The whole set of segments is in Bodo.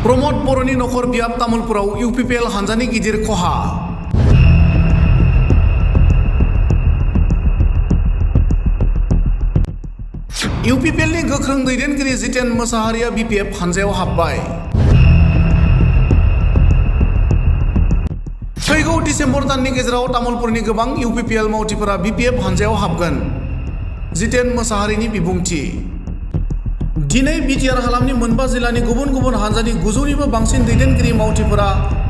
प्रमद बर'नि नखर बियाब तामुलपुराव इउपिपिएल हानजानि गिदिर खहा। इउपिपिएलनि गोख्रों दैदेनगिरि जितेन मोसाहारिया बिपिएफ हानजायाव हाबबाय। फैगौ डिसेम्बर दाननि गेजेराव तामुलपुरनि गोबां इउपिपिएल मावथिफोरा बिपिएफ हानजायाव हाबगोन। जितेन मोसाहारिनि बिबुंथि। दिनै बिटिआर हालामनि मोनबा जिल्लानि गुबुन गुबुन हानजानि 900निबो बांसिन दैदेनगिरि मावथिफोरा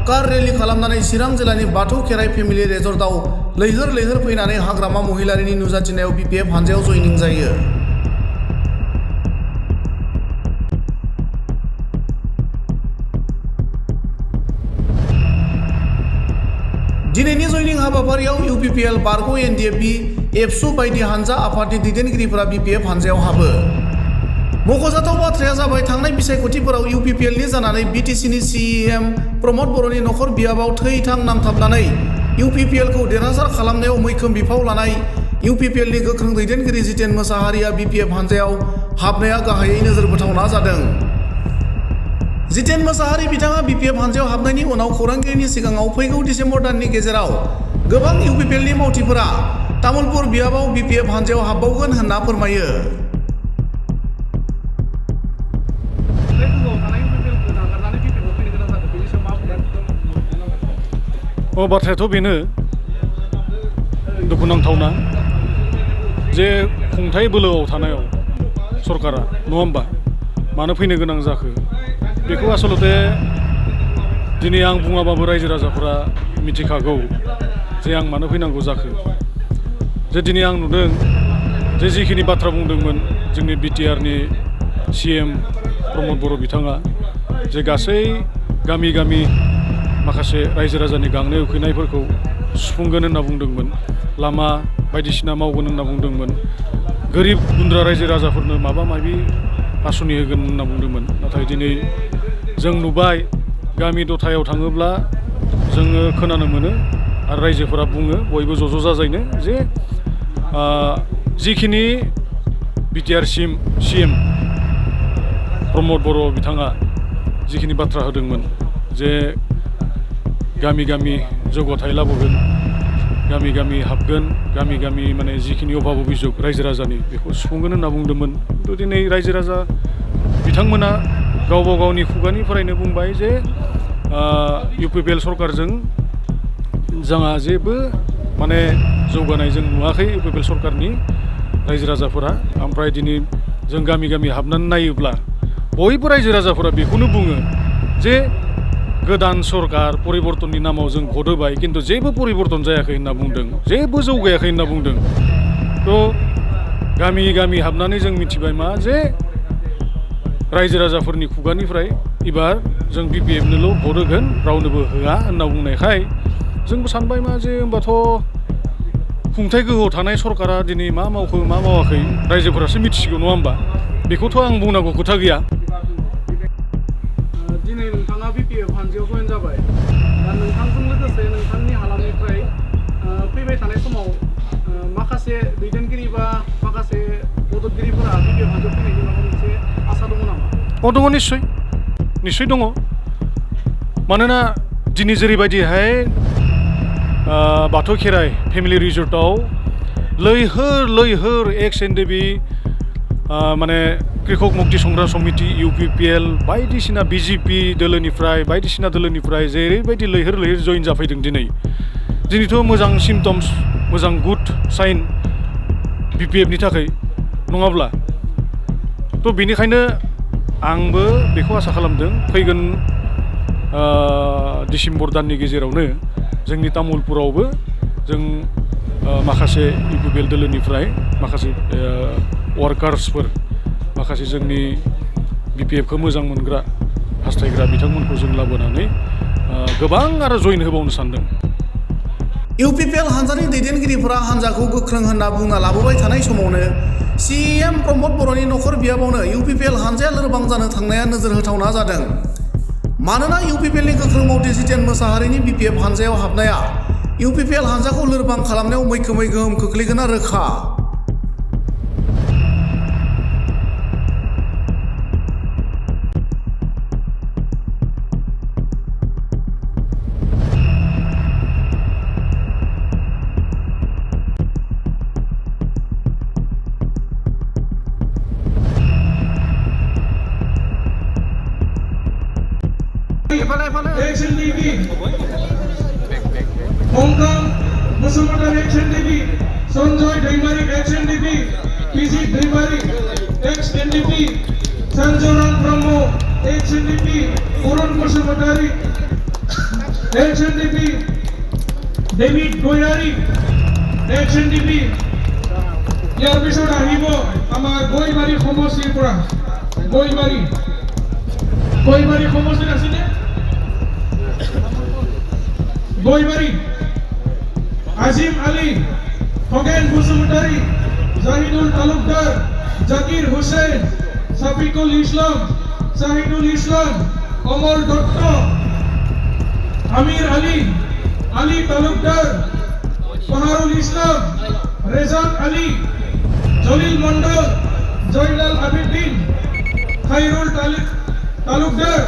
कार रेलि खालामनानै चिरां जिल्लानि बाथौ खेराइ फेमिलि रेजर्टआव लैहोर लैहोर फैनानै हाग्रामा महिलारिनि नुजाथिनायाव बिपिएफ हानजायाव जयनिं जायो। दिनैनि जयनिं हाबाफारियाव इउपिपिएल, बारग', एनडिएफबि, एबसु बायदि हानजा आफादनि दैदेनगिरिफोरा बिपिएफ हानजायाव हाबो। मख'जाथाव बाथ्राया जाबाय थांनाय बिसायख'थिफोराव इउपिपिएलनि जानानै बिटिसिनि सिएम प्रमद बर'नि नखर बियाबाव थै-थां नांथाबनानै इउपिपिएलखौ देरहासार खालामनायाव मैखोम बिफाव लानाय इउपिपिएलनि गोख्रों दैदेनगिरि जितेन मोसाहारिया बिपिएफ हानजायाव हाबनाया गाहायै नोजोर बोथावना जादों। जितेन मोसाहारि बिथाङा बिपिएफ हानजायाव हाबनायनि उनाव खौरांगिरिनि सिगाङाव फैगौ डिसेम्बर दाननि गेजेराव गोबां इउपिपिएलनि मावथिफोरा तामुलपुर बियाबाव बिपिएफ हानजायाव हाबबावगोन होनना फोरमायो। बाथ्रायाथ' बेनो दुखुनांथावना जे खुंथाय बोलोआव थानायाव सरकारा नङा होमबा मानो फैनो गोनां जाखो बेखौ आसलते दिनै आं बुङाबाबो रायजो राजाफोरा मिथिखागौ जे आं मानो फैनांगौ जाखो। जे दिनै आं नुदों जे जिखिनि बाथ्रा बुंदोंमोन जोंनि बिटिआरनि सिएम प्रमद बर' बिथाङा जे गासै गामि गामि माखासे रायजो राजानि गांनाय उखैनायफोरखौ सुफुंगोन होनना बुंदोंमोन, लामा बायदिसिना मावगोन होनना बुंदोंमोन, गोरिब गुन्द्रा रायजो राजाफोरनो माबा माबि आसनि होगोन होनना बुंदोंमोन। नाथाय दिनै जों नुबाय गामि दथायाव थाङोब्ला जोङो खोनानो मोनो आरो रायजोफोरा बुङो बयबो ज' जाजायनो जे जिखिनि बिटिआर सिएम प्रमद बर' बिथाङा जिखिनि बाथ्रा होदोंमोन जे गामि गामि जौगाथाय लाबोगोन, गामि गामि हाबगोन, गामि गामि माने जिखिनि अभाब अभियोग रायजो राजानि बेखौ सुफुंगोन होनना बुंदोंमोन। खिन्थु दिनै रायजो राजा बिथांमोना गावबा गावनि खुगानिफ्रायनो बुंबाय जे इउपिपिएल सरकारजों जोंहा जेबो माने जौगानाय जों नुवाखै इउपिपिएल सरकारनि रायजो राजाफोरा। ओमफ्राय दिनै जों गामि गामि हाबनानै नायोब्ला बयबो रायजो राजाफोरा बेखौनो बुङो जे गोदान सरकार परिबर्तननि नामाव जों भट होबाय खिन्थु जेबो परिबर्तन जायाखै होनना बुंदों, जेबो जौगायाखै होनना बुंदों। थ' गामि गामि हाबनानै जों मिथिबाय मा जे रायजो राजाफोरनि खुगानिफ्राय एबार जों बिपिएफनोल' भट होगोन रावनोबो होआ होनना बुंनायखाय जोंबो सानबाय मा जे होमबाथ' खुंथाय गोहोआव थानाय सरकारा दिनै मा मावखो मा मावाखै रायजोफोरासो मिथिसिगौ नङा होमबा, बेखौथ' आं बुंनांगौ खोथा गैया। दिनै नोंथाङा बिपिएफ हानजायाव जयेन जाबाय, दा नोंथांजों लोगोसे नोंथांनि हालामनिफ्राय फैबाय थानाय समाव माखासे दैदेनगिरि बा माखासे मददगिरिफोरा बिपिएफ हानजायाव फैनायनि माबा मोनसे आसा दङ नामा? दङ, निस्सय दङ। मानोना दिनै जेरैबायदिहाय बाथौ खेराइ फेमिलि रिजर्टआव लैहोर लैहोर एक्स एनडिएफबि माने कृषक मुक्ति संग्राम समिति, इउपिपिएल बायदिसिना बिजेपि दोलोनिफ्राय बायदिसिना दोलोनिफ्राय जेरैबायदि लैहोर लैहोर जयेन जाफैदों दिनैथ' मोजां सिम्पटम्स, मोजां गुड साइन बिपिएफनि थाखाय नङाब्ला। थ' बेनिखायनो आंबो बेखौ आसा खालामदों फैगोन डिसेम्बर दाननि गेजेरावनो जोंनि तामुलपुरावबो जों माखासे इउपिपिएल दोलोनिफ्राय माखासे वार्कार्सफोर, माखासे जोंनि बिपिएफखौ मोजां मोनग्रा हास्थायग्रा बिथांमोनखौ जों लाबोनानै गोबां आरो जयेन होबावनो सानदों। इउपिपिएल हानजानि दैदेनगिरिफोरा हानजाखौ गोख्रों होनना बुंना लाबोबाय थानाय समावनो सिएम प्रमद बर'नि नखर बियाबावनो इउपिपिएल हानजाया लोरबां जानो थांनाया नोजोर होथावना जादों। मानोना इउपिपिएलनि गोख्रों मावथि जितेन मोसाहारिनि बिपिएफ हानजायाव हाबनाया इउपिपिएल हानजाखौ लोरबां खालामनायाव मैखोमै गोहोम खोख्लैगोना रोखा। ex-NDP, Hongkong Basumatari ex-NDP, Sanjoy Daimari ex-NDP, PG Daimari ex-NDP, Sanjoran Brahmo ex-NDP, Purun Basumatari ex-NDP, David Goyari ex-NDP. ইয়াৰ পিছত আহিব আমাৰ গৈমাৰী সমষ্টিৰ পৰা গৈমাৰী সমষ্টিত আছেনে গৈমাৰী আজিম আলী খগেন বসুমতাৰী জাহিদুল তালুকদাৰ জাকিৰ হুছেইন সাফিকুল ইসলাম শাহিদুল ইসলাম অমল দত্ত আমির আলী তালুকদার পাহারুল ইসলাম রেজাক আলী জলিল মন্ডল জয়নাল আবিদিন খাইরুল তালুকদার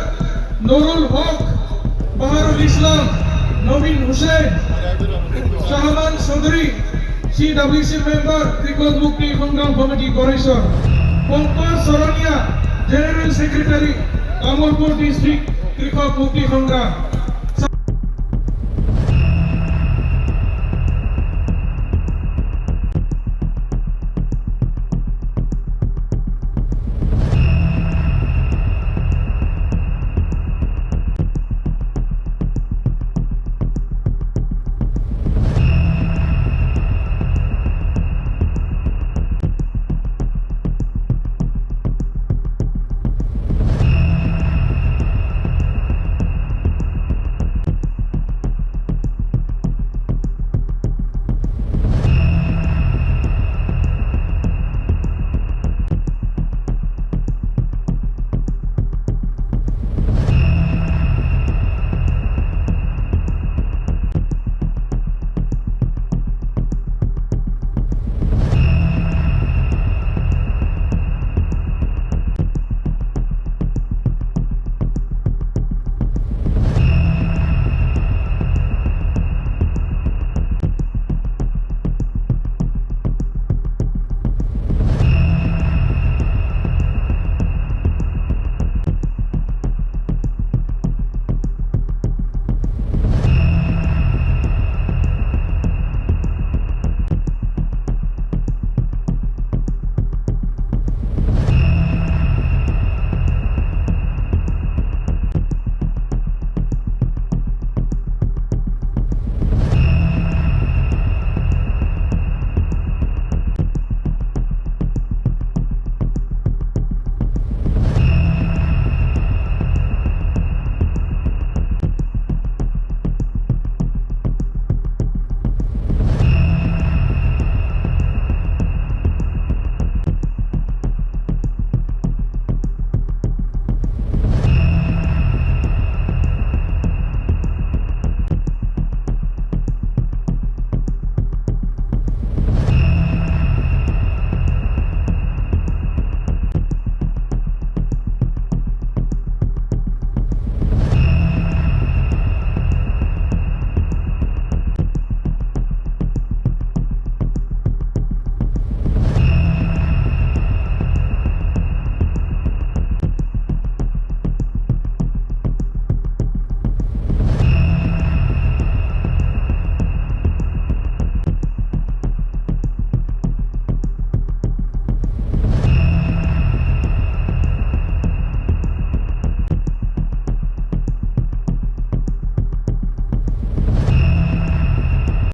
নুরুল হক বাহারুল ইসলাম নবীন হুসেন শাহমান চৌধুরী CWC মেম্বার কৃষক মুক্তি সংগ্রাম কমিটি গড়েশ্বৰ পঙ্কজ চৰণীয়া জেনারেল সেক্রেটারি কামৰপুৰ ডিস্ট্রিক্ট কৃষক মুক্তি সংগ্রাম